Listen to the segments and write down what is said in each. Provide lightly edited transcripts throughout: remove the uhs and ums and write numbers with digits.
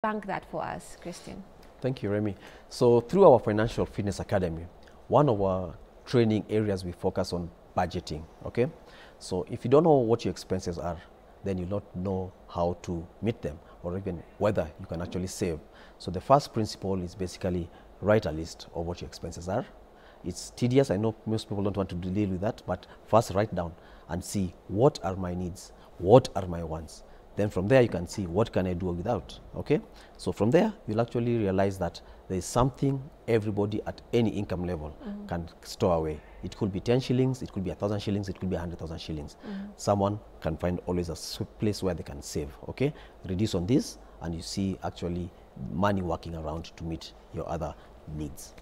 bank that for us, Christian? Thank you, Remy. So through our Financial Fitness Academy, one of our training areas we focus on budgeting, okay? So if you don't know what your expenses are, then you'll not know how to meet them or even whether you can actually save. So the first principle is basically write a list of what your expenses are. It's tedious, I know most people don't want to deal with that, but first write down and see what are my needs, what are my wants. Then from there you can see what can I do without, okay? So from there you'll actually realize that there is something everybody at any income level can store away. It could be 10 shillings, it could be 1,000 shillings, it could be 100,000 shillings. Someone can find always a place where they can save, okay? Reduce on this and you see actually money working around to meet your other needs.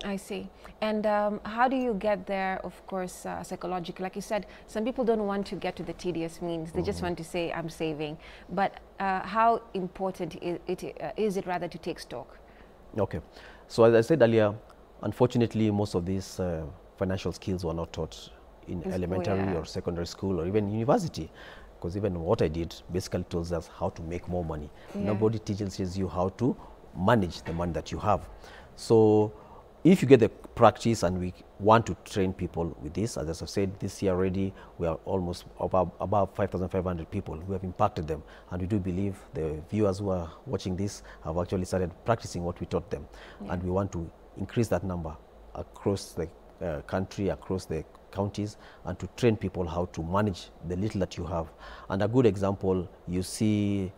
I see. And how do you get there, of course, psychologically? Like you said, some people don't want to get to the tedious means. They just want to say, I'm saving. But how important is it rather to take stock? Okay. So as I said earlier, unfortunately, most of these financial skills were not taught in elementary or secondary school or even university. Because even what I did basically tells us how to make more money. Nobody teaches you how to manage the money that you have. So if you get the practice, and we want to train people with this, as I've said, this year already we are almost above 5,500 people. We have impacted them, and we do believe the viewers who are watching this have actually started practicing what we taught them. And we want to increase that number across the country, across the counties, and to train people how to manage the little that you have. And a good example you see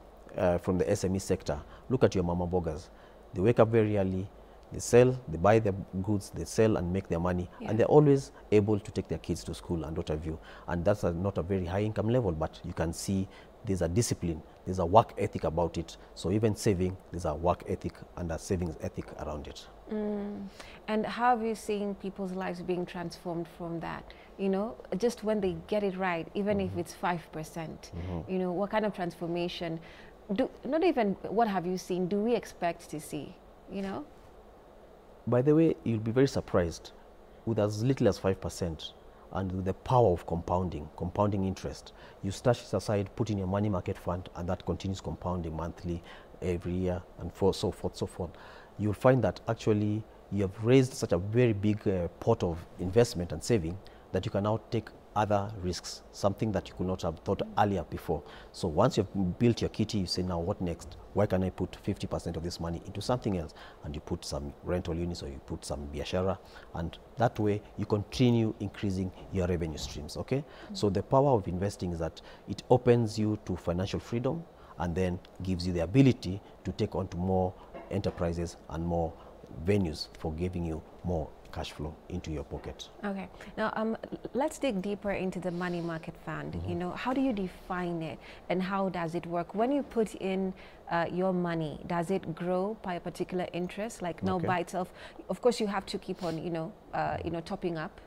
from the SME sector, look at your mama boggers. They wake up very early, they sell, they buy their goods, they sell and make their money, and they're always able to take their kids to school and what have you. And that's not a very high income level, but you can see there's a discipline, there's a work ethic about it. So even saving, there's a work ethic and a savings ethic around it. And how have you seen people's lives being transformed from that? You know, just when they get it right, even if it's 5%, you know, what kind of transformation, not even what have you seen, do we expect to see, you know? By the way, you'll be very surprised with as little as 5% and with the power of compounding interest. You stash it aside, put in your money market fund, and that continues compounding monthly, every year, and so forth. You'll find that actually you have raised such a very big pot of investment and saving that you can now take other risks, something that you could not have thought earlier before. So once you've built your kitty, you say, now what next? Why can I put 50% of this money into something else? And you put some rental units, or you put some biashara, and that way you continue increasing your revenue streams, okay? So the power of investing is that it opens you to financial freedom and then gives you the ability to take on to more enterprises and more venues for giving you more cash flow into your pocket. Okay. Now, let's dig deeper into the money market fund. You know, how do you define it and how does it work? When you put in your money, does it grow by a particular interest? Like now by itself, of course, you have to keep on, topping up,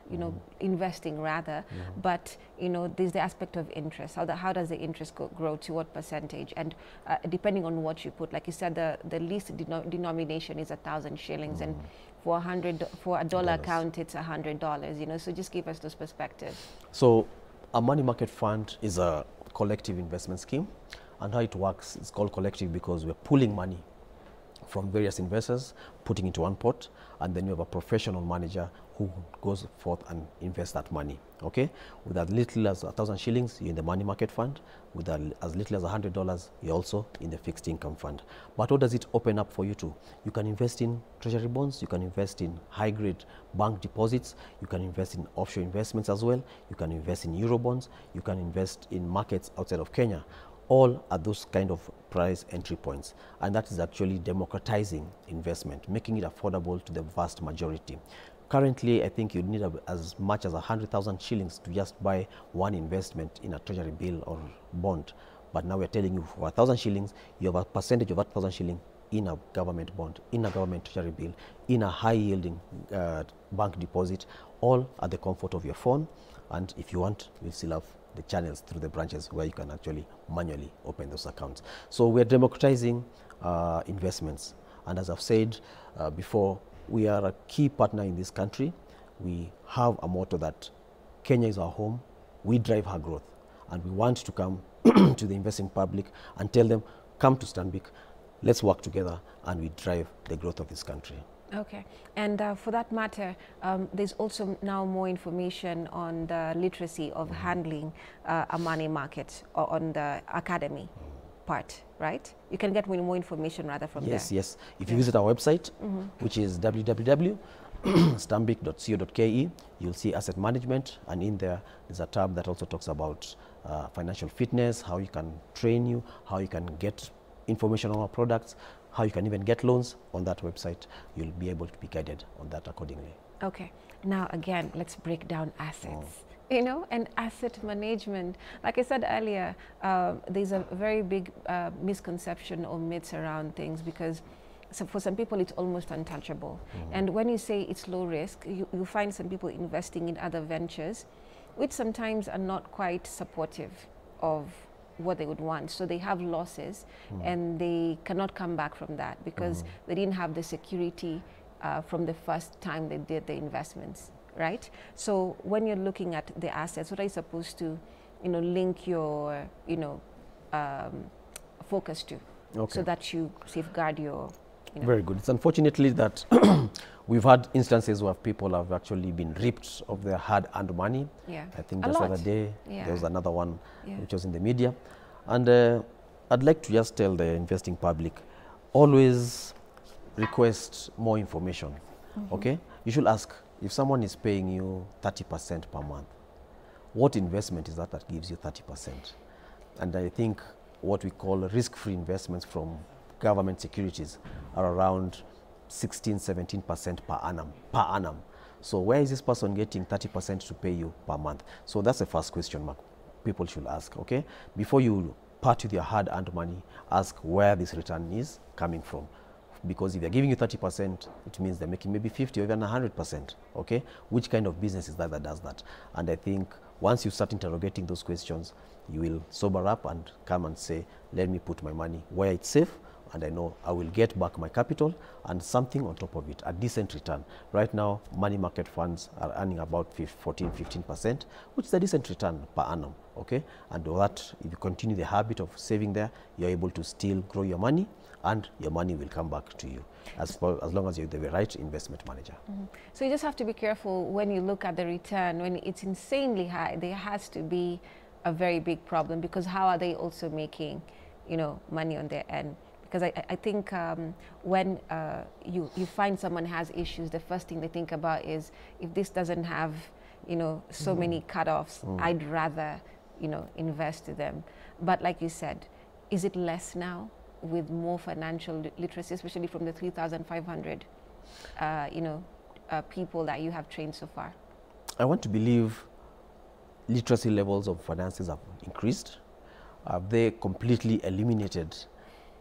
investing rather. But, there's the aspect of interest. How does the interest grow to what percentage? And depending on what you put, like you said, the least denomination is 1,000 shillings, and for a dollar account, it's $100. So just give us those perspectives. So a money market fund is a collective investment scheme, and how it works, it's called collective because we're pulling money from various investors, putting into one pot, and then you have a professional manager who goes forth and invests that money, okay? With as little as 1,000 shillings, you're in the money market fund. With as little as $100, you're also in the fixed income fund. But what does it open up for you to? You can invest in treasury bonds, you can invest in high-grade bank deposits, you can invest in offshore investments as well, you can invest in euro bonds, you can invest in markets outside of Kenya. All are those kind of price entry points, and that is actually democratizing investment, making it affordable to the vast majority. Currently, I think you need as much as 100,000 shillings to just buy one investment in a treasury bill or bond. But now we're telling you for 1,000 shillings, you have a percentage of 1,000 shillings in a government bond, in a government treasury bill, in a high-yielding bank deposit, all at the comfort of your phone. And if you want, we'll still have the channels through the branches where you can actually manually open those accounts. So we're democratizing investments. And as I've said before, we are a key partner in this country. We have a motto that Kenya is our home, we drive her growth. And we want to come to the investing public and tell them, come to Stanbic, let's work together and we drive the growth of this country. Okay, and for that matter, there's also now more information on the literacy of handling a money market, or on the academy part, right? You can get more information rather from there. Yes. If you visit our website, which is www.stanbic.co.ke, you'll see asset management, and in there's a tab that also talks about financial fitness, how you can train you, how you can get information on our products, how you can even get loans. On that website, you'll be able to be guided on that accordingly. Okay, now again, let's break down assets. You know, and asset management. Like I said earlier, there's a very big misconception or myths around things, because for some people it's almost untouchable. And when you say it's low risk, you find some people investing in other ventures, which sometimes are not quite supportive of what they would want. So they have losses and they cannot come back from that, because they didn't have the security from the first time they did the investments, right? So when you're looking at the assets, what are you supposed to, link your, focus to, so that you safeguard your, Very good. It's unfortunately that we've had instances where people have actually been ripped of their hard-earned money. Yeah. I think just the other day, Yeah. there was another one Yeah. which was in the media. And I'd like to just tell the investing public, always request more information, okay? You should ask, if someone is paying you 30% per month, what investment is that gives you 30%? And I think what we call risk-free investments from government securities are around 16, 17% per annum. So where is this person getting 30% to pay you per month? So that's the first question mark people should ask, okay? Before you part with your hard-earned money, ask where this return is coming from. Because if they're giving you 30%, it means they're making maybe 50 or even 100%, okay? Which kind of business is that does that? And I think once you start interrogating those questions, you will sober up and come and say, let me put my money where it's safe, and I know I will get back my capital and something on top of it, a decent return. Right now, money market funds are earning about 14, 15%, which is a decent return per annum, okay? And that, if you continue the habit of saving there, you're able to still grow your money, and your money will come back to you as long as you're the right investment manager. So you just have to be careful when you look at the return. When it's insanely high, there has to be a very big problem, because how are they also making, money on their end? Because I think when you find someone has issues, the first thing they think about is, if this doesn't have, so many cutoffs, I'd rather, invest in them. But like you said, is it less now with more financial literacy, especially from the 3,500, people that you have trained so far? I want to believe literacy levels of finances have increased. Have they completely eliminated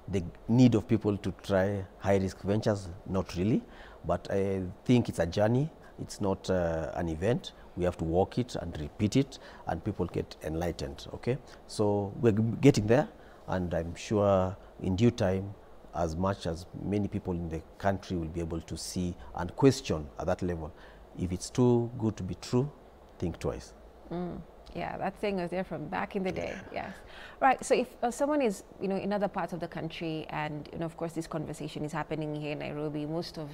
the need of people to try high-risk ventures? Not really, but I think it's a journey. It's not an event. We have to walk it and repeat it, and people get enlightened, okay? So we're getting there, and I'm sure in due time, as much as many people in the country will be able to see and question at that level. If it's too good to be true, think twice. Yeah, that thing was there from back in the day. Yes. Right. So if someone is, in other parts of the country, and of course this conversation is happening here in Nairobi, most of,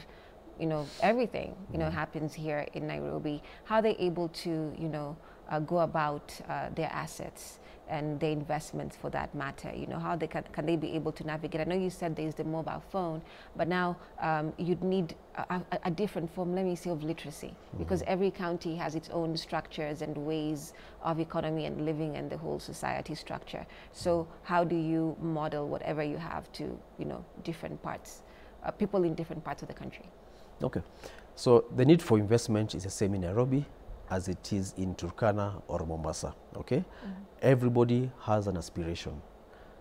everything, happens here in Nairobi. How are they able to, go about their assets and their investments, for that matter? How they can they be able to navigate? I know you said there's the mobile phone, but now you'd need a different form, let me say, of literacy, because every county has its own structures and ways of economy and living and the whole society structure. So how do you model whatever you have to, different parts, people in different parts of the country? Okay, so the need for investment is the same in Nairobi as it is in Turkana or Mombasa, okay? Everybody has an aspiration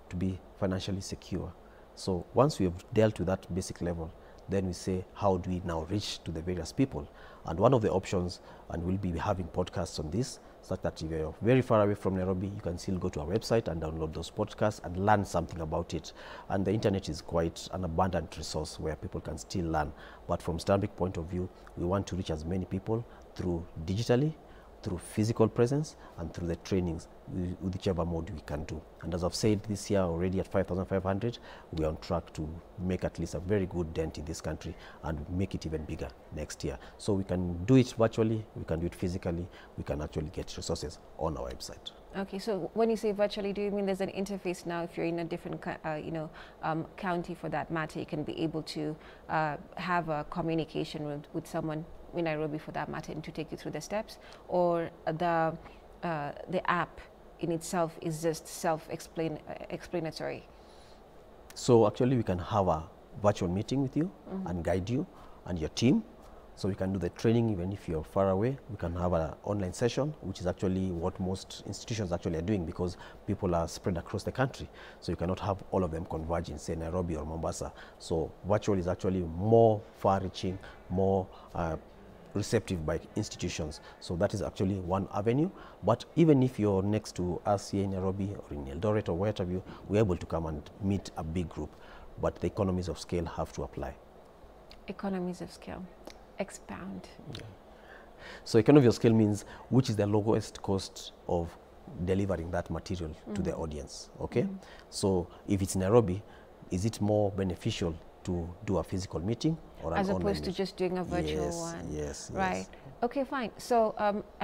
to be financially secure. So once we have dealt with that basic level, then we say, how do we now reach to the various people? And one of the options, and we'll be having podcasts on this, such that if you're very far away from Nairobi, you can still go to our website and download those podcasts and learn something about it. And the internet is quite an abundant resource where people can still learn. But from Stanbic point of view, we want to reach as many people through digitally, through physical presence and through the trainings with whichever mode we can do. And as I've said, this year already at 5,500, we are on track to make at least a very good dent in this country and make it even bigger next year. So we can do it virtually, we can do it physically, we can actually get resources on our website. Okay, so when you say virtually, do you mean there's an interface now? If you're in a different, county for that matter, you can be able to have a communication with someone in Nairobi for that matter, and to take you through the steps, or the app in itself is just explanatory? So actually, we can have a virtual meeting with you and guide you and your team. So we can do the training even if you're far away. We can have an online session, which is actually what most institutions actually are doing, because people are spread across the country. So you cannot have all of them converge in, say, Nairobi or Mombasa. So virtual is actually more far-reaching, more receptive by institutions. So that is actually one avenue. But even if you're next to us here in Nairobi or in Eldoret or wherever, we're able to come and meet a big group. But the economies of scale have to apply. Economies of scale. Expound. Yeah. So economy of scale means which is the lowest cost of delivering that material to the audience. Okay. So if it's Nairobi, is it more beneficial to do a physical meeting or as opposed to just doing a virtual one? Yes. Right. Yes. Okay, fine. So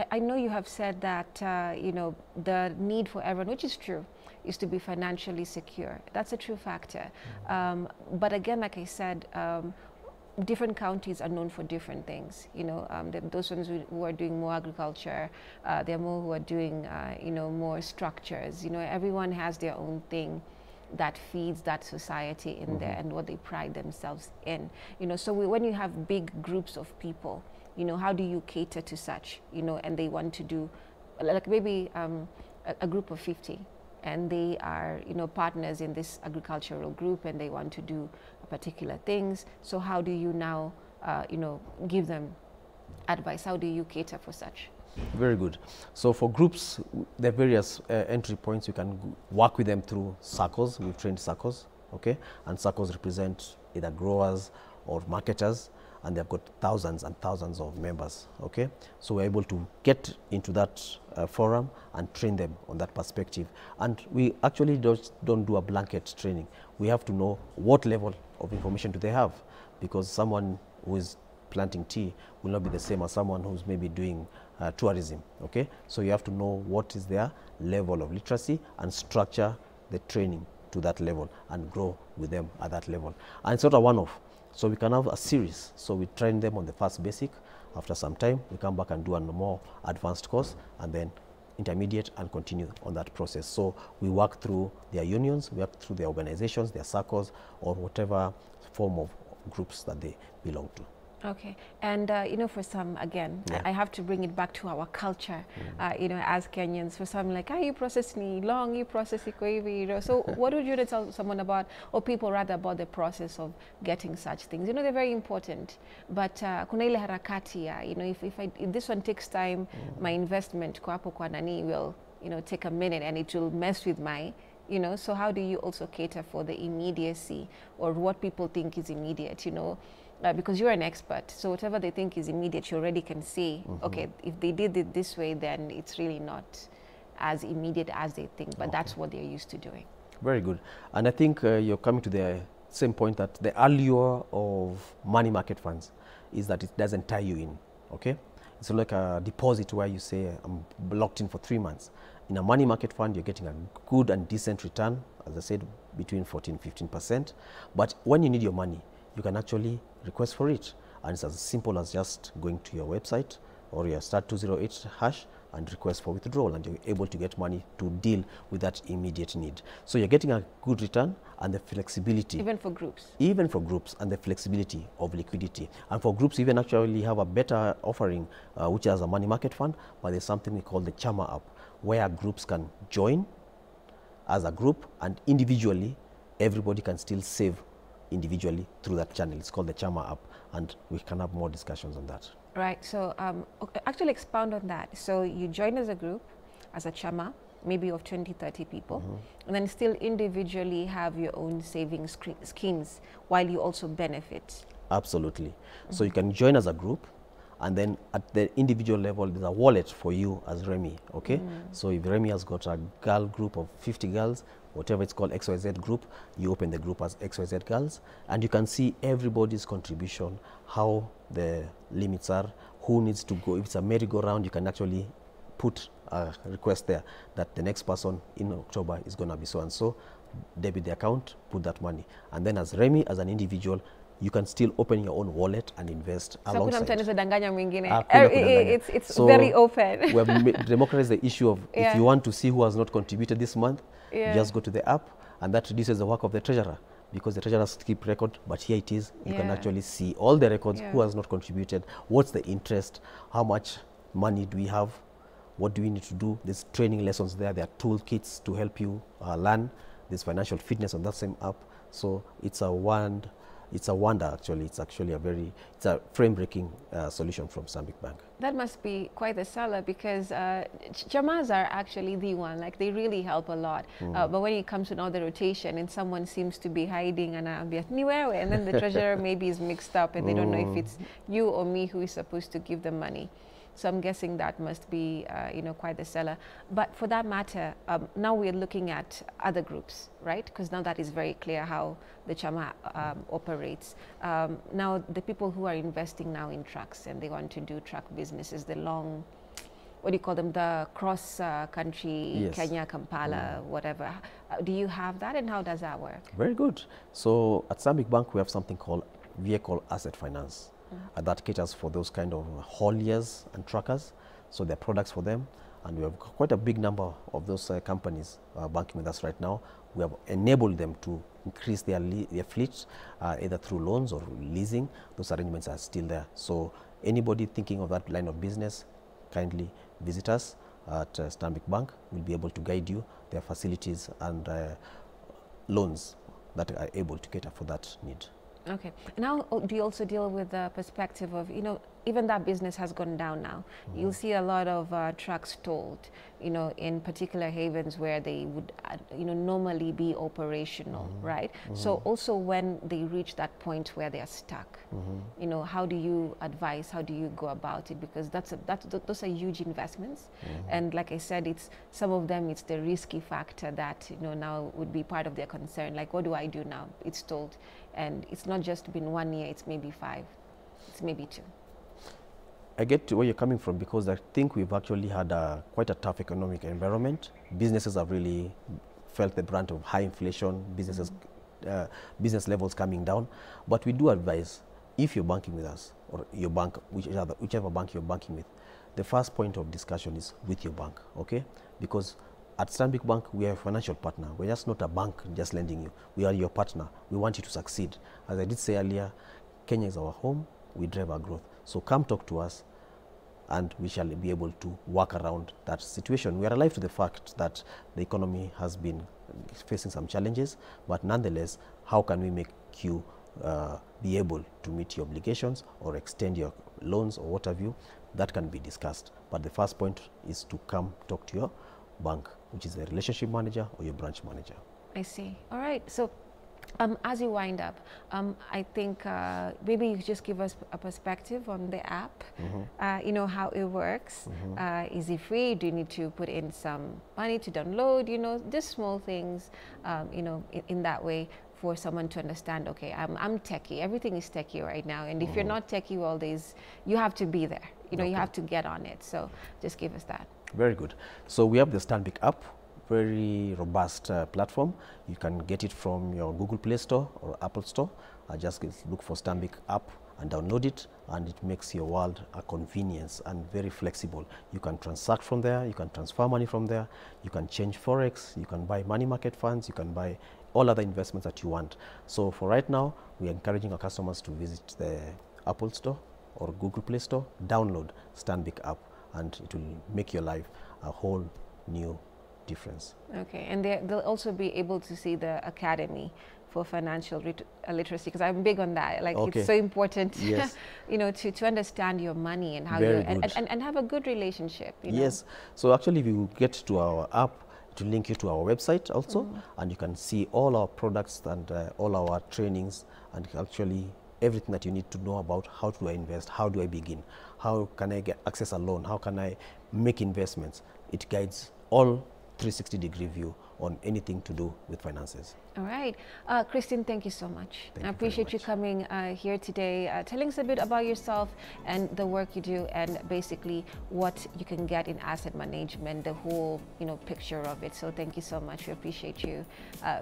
I know you have said that the need for everyone, which is true, is to be financially secure. That's a true factor. But again, like I said, different counties are known for different things. Those ones who are doing more agriculture, there are more who are doing, more structures. Everyone has their own thing that feeds that society in there and what they pride themselves in. So when you have big groups of people, how do you cater to such, and they want to do, like maybe a group of 50, and they are, partners in this agricultural group, and they want to do particular things. So how do you now, give them advice? How do you cater for such? Very good. So for groups, there are various entry points. You can work with them through circles. We've trained circles, okay? And circles represent either growers or marketers, and they've got thousands and thousands of members, okay? So we're able to get into that forum and train them on that perspective. And we actually don't do a blanket training. We have to know what level of information do they have, because someone who is planting tea will not be the same as someone who's maybe doing tourism, okay? So you have to know what is their level of literacy and structure the training to that level and grow with them at that level. And it's not a one-off. So we can have a series. So we train them on the first basic. After some time, we come back and do a more advanced course, and then intermediate, and continue on that process. So we work through their unions, we work through their organizations, their circles, or whatever form of groups that they belong to. Okay, and for some, again, I have to bring it back to our culture, as Kenyans. For some, like, you process ni long, you process iko. So what would you tell someone about, or people rather, about the process of getting such things? They're very important, but kuna ile harakati ya, if this one takes time, my investment kwa hapo kwa nani will, take a minute, and it will mess with my, so how do you also cater for the immediacy, or what people think is immediate, because you're an expert, so whatever they think is immediate, you already can see, okay, if they did it this way, then it's really not as immediate as they think, but that's what they're used to doing. Very good. And I think you're coming to the same point, that the allure of money market funds is that it doesn't tie you in, okay? It's like a deposit where you say, I'm locked in for 3 months. In a money market fund, you're getting a good and decent return, as I said, between 14–15%. But when you need your money, you can actually request for it. And it's as simple as just going to your website or your *208# and request for withdrawal, and you're able to get money to deal with that immediate need. So you're getting a good return and the flexibility. Even for groups? Even for groups, and the flexibility of liquidity. And for groups, even actually have a better offering, which is a money market fund, but there's something we call the Chama app, where groups can join as a group, and individually, everybody can still save individually through that channel. It's called the Chama app, and we can have more discussions on that. Right, so actually expound on that. So you join as a group, as a Chama, maybe of 20–30 people, and then still individually have your own savings schemes while you also benefit. Absolutely. So you can join as a group, And then at the individual level, there's a wallet for you as Remmy, okay? So if Remmy has got a girl group of 50 girls, whatever it's called, XYZ group, you open the group as XYZ girls, and you can see everybody's contribution, how the limits are, who needs to go. If it's a merry-go-round, you can actually put a request there that the next person in October is going to be so-and-so, debit the account, put that money. And then as Remmy, as an individual, you can still open your own wallet and invest alongside. It's so very open. We have democratized the issue of if you want to see who has not contributed this month, just go to the app, and that reduces the work of the treasurer, because the treasurer has to keep record, but here it is, you can actually see all the records, who has not contributed, what's the interest, how much money do we have, what do we need to do. There's training lessons there, there are toolkits to help you learn. There's financial fitness on that same app. So it's a wonder actually. It's actually it's a frame-breaking solution from Stanbic Bank. That must be quite a seller, because Chamas are actually the one, like they really help a lot. But when it comes to another rotation and someone seems to be hiding and then the treasurer maybe is mixed up and they don't know if it's you or me who is supposed to give them money. So I'm guessing that must be, quite the seller. But for that matter, now we're looking at other groups, right? Because now that is very clear how the Chama operates. Now, the people who are investing now in trucks and they want to do truck businesses, the long, what do you call them, the cross-country, Kenya, Kampala, whatever. Do you have that, and how does that work? Very good. So at Stanbic Bank, we have something called vehicle asset finance. That caters for those kind of hauliers and truckers. So there are products for them, and we have quite a big number of those companies banking with us right now. We have enabled them to increase their fleet either through loans or leasing. Those arrangements are still there. So anybody thinking of that line of business, kindly visit us at Stanbic Bank. We'll be able to guide you. There are facilities and loans that are able to cater for that need. Okay. Now, do you also deal with the perspective of, even that business has gone down now. You'll see a lot of trucks stalled, in particular havens where they would, normally be operational, right? So also when they reach that point where they are stuck, how do you advise, how do you go about it? Because those are huge investments. And like I said, some of them, it's the risky factor that, now would be part of their concern. Like, what do I do now? It's stalled. And it's not just been 1 year, it's maybe 5, it's maybe 2. I get to where you're coming from, because I think we've actually had quite a tough economic environment. Businesses have really felt the brunt of high inflation, business levels coming down. But we do advise, if you're banking with us, or your bank, whichever bank you're banking with, the first point of discussion is with your bank, okay? Because at Stanbic Bank, we are a financial partner. We're just not a bank just lending you. We are your partner. We want you to succeed. As I did say earlier, Kenya is our home. We drive our growth. So come talk to us, and we shall be able to work around that situation. We are alive to the fact that the economy has been facing some challenges, but nonetheless, how can we make you be able to meet your obligations or extend your loans or what have you? That can be discussed. But the first point is to come talk to your bank, which is the relationship manager or your branch manager. I see. All right. So as you wind up, I think maybe you just give us a perspective on the app, how it works. Is it free? Do you need to put in some money to download? Just small things, in that way for someone to understand, okay, I'm techie. Everything is techie right now. And if you're not techie, well, you have to be there. You have to get on it. So just give us that. Very good. So we have the Stanbic app, very robust platform. You can get it from your Google Play Store or Apple Store. Just look for Stanbic app and download it, and it makes your world a convenience and very flexible. You can transact from there, you can transfer money from there, you can change Forex, you can buy money market funds, you can buy all other investments that you want. So for right now, we are encouraging our customers to visit the Apple Store or Google Play Store, download Stanbic app, and it will make your life a whole new difference. Okay, and they'll also be able to see the Academy for Financial Literacy, because I'm big on that. Like, it's so important, yes. To understand your money and how and have a good relationship. Yes. So actually, if you get to our app, to link you to our website also, and you can see all our products and all our trainings, and actually everything that you need to know about how do I invest, how do I begin, how can I access a loan, how can I make investments. It guides all 360-degree view on anything to do with finances. All right. Christine, thank you so much. Thank I you appreciate very you much. coming here today, telling us a bit about yourself and the work you do, and basically what you can get in asset management, the whole picture of it. So thank you so much. We appreciate you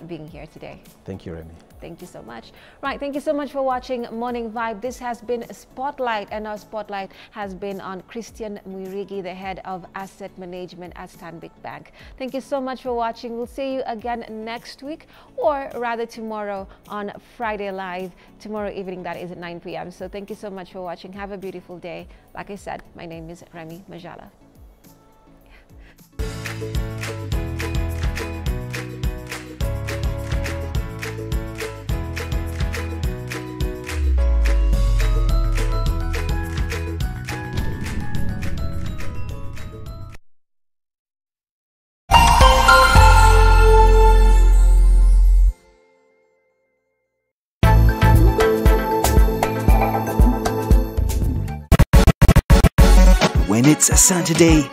being here today. Thank you, Remy. Thank you so much. Right, thank you so much for watching Morning Vibe. This has been Spotlight, and our Spotlight has been on Christian Mwirigi, the head of asset management at Stanbic Bank. Thank you so much for watching. We'll see you again next week, or rather tomorrow on Friday Live, tomorrow evening, that is at 9 p.m. So thank you so much for watching. Have a beautiful day. Like I said, my name is Remmy Majala. When it's a Saturday,